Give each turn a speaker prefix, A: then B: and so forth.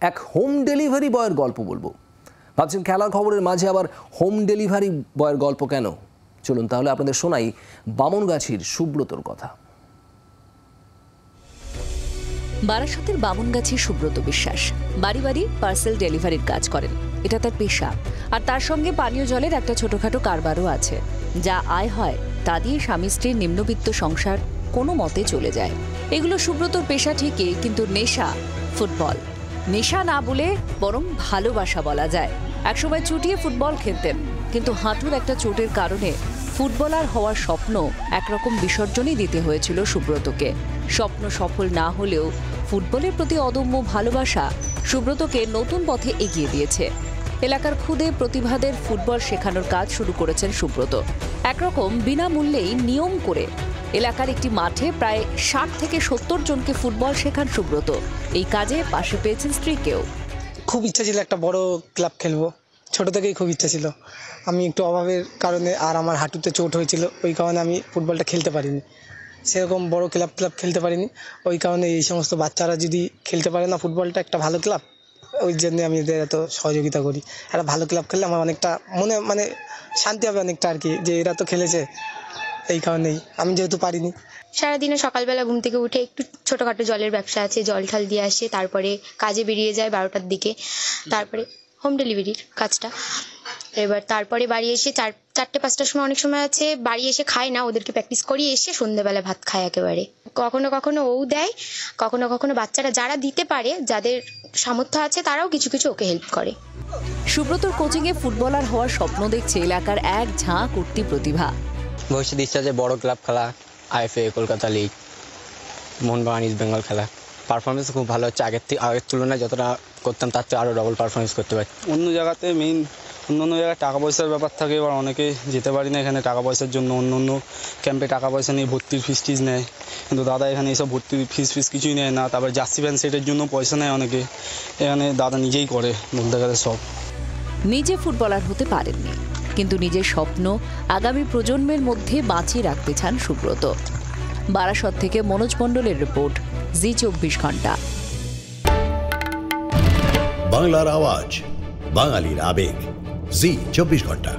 A: এক home delivery বয়ের গল্প বলবো। ভাবছেন খেলার খবরের মাঝে আবার হোম ডেলিভারি বয়ের গল্প কেন? চলুন তাহলে আপনাদের শোনাই বামনগাছির সুব্রতর কথা।
B: বারাসতের বামনগাছির সুব্রত বিশ্বাস বাড়ি বাড়ি পার্সেল ডেলিভারির কাজ করেন। এটা তার পেশা, আর তার সঙ্গে পানীয় জলের একটা ছোটখাটো কারবারও আছে। যা আয় হয় তা দিয়ে স্বামী স্ত্রীর নিম্নবিত্ত সংসার কোনো মতে চলে যায়। এগুলো সুব্রতর পেশা ঠিকই, কিন্তু নেশা ফুটবল। নেশা না বলে বরং ভালোবাসা বলা যায়। একসময় চুটিয়ে ফুটবল খেলতেন, কিন্তু হাঁটুর একটা চোটের কারণে ফুটবলার হওয়ার স্বপ্ন একরকম বিসর্জনই দিতে হয়েছিল সুব্রতকে। স্বপ্ন সফল না হলেও ফুটবলের প্রতি অদম্য ভালোবাসা সুব্রতকে নতুন পথে এগিয়ে দিয়েছে। এলাকার ক্ষুদে প্রতিভাদের ফুটবল শেখানোর কাজ শুরু করেছেন সুব্রত। একরকম বিনামূল্যেই নিয়ম করে এলাকার একটি মাঠে প্রায় 60 থেকে 70 জনকে ফুটবল শেখান সুব্রত। এই কাজে পাশে পেয়েছেন স্ত্রীকেও।
C: খুব ইচ্ছা ছিল একটা বড় ক্লাব খেলবো, ছোট থেকেই খুব ইচ্ছা ছিল। আমি একটু অভাবের কারণে আর আমার হাঁটুতে চোট হয়েছিল, ওই কারণে আমি ফুটবলটা খেলতে পারিনি, সেরকম বড় ক্লাব খেলতে পারিনি। ওই কারণে এই সমস্ত বাচ্চারা যদি খেলতে পারে না ফুটবলটা, একটা ভালো ক্লাব, ওই জন্য আমি এদের এত সহযোগিতা করি। একটা ভালো ক্লাব খেললে আমার অনেকটা মনে শান্তি হবে অনেকটা আর কি, যে এরা তো খেলেছে। এই কারণেই আমি যেহেতু পারিনি।
D: সারাদিনে সকালবেলা ঘুম থেকে উঠে একটু ছোটোখাটো জলের ব্যবসা আছে, জল ঠাল দিয়ে আসে, তারপরে কাজে বেরিয়ে যায় 12টার দিকে। তারপরে হোম ডেলিভারির কাজটা, এবার তারপরে বাড়ি এসে 4-5টার সময় অনেক সময় আছে বাড়ি এসে খায় না, ওদেরকে প্র্যাকটিস করিয়ে এসে সন্ধ্যেবেলা ভাত খায় একেবারে। কখনো কখনো ও দেয়, কখনো কখনো বাচ্চারা যারা দিতে পারে, যাদের সামর্থ্য আছে, তারাও কিছু কিছু ওকে হেল্প করে।
B: সুব্রতর কোচিংয়ে ফুটবলার হওয়ার স্বপ্ন দেখছে এলাকার এক ঝাঁক উঠতি প্রতিভা।
E: ভবিষ্যতে ইচ্ছা যে বড় ক্লাব খেলা, IFA, Kolkata league, Mohun Bagan, east Bengal খেলা। পারফরমেন্স খুব ভালো হচ্ছে, আগের তুলনায় যতটা করতাম তার থেকে আরও ডবল পারফরমেন্স করতে পারি।
F: অন্য জায়গাতে অন্য জায়গায় টাকা পয়সার ব্যাপার থাকে, এবার অনেকে যেতে পারি না এখানে টাকা পয়সার জন্য। অন্য ক্যাম্পে টাকা পয়সা নিয়ে ভর্তির ফিস নেয়, কিন্তু দাদা এখানে এসব ভর্তির ফিস কিছুই নেয় না। তারপর জার্সি প্যান্ট সেটের জন্য পয়সা নেয় অনেকে, এখানে দাদা নিজেই করে বলতে গেলে সব।
B: নিজে ফুটবলার হতে পারেননি, কিন্তু নিজের স্বপ্ন আগামী প্রজন্মের মধ্যে বাঁচিয়ে রাখতে চান সুব্রত। বারাসত থেকে মনোজ মণ্ডলের রিপোর্ট, জি 24 ঘন্টা।
G: বাংলার আওয়াজ, বাঙালির আবেগ, জি 24 ঘন্টা।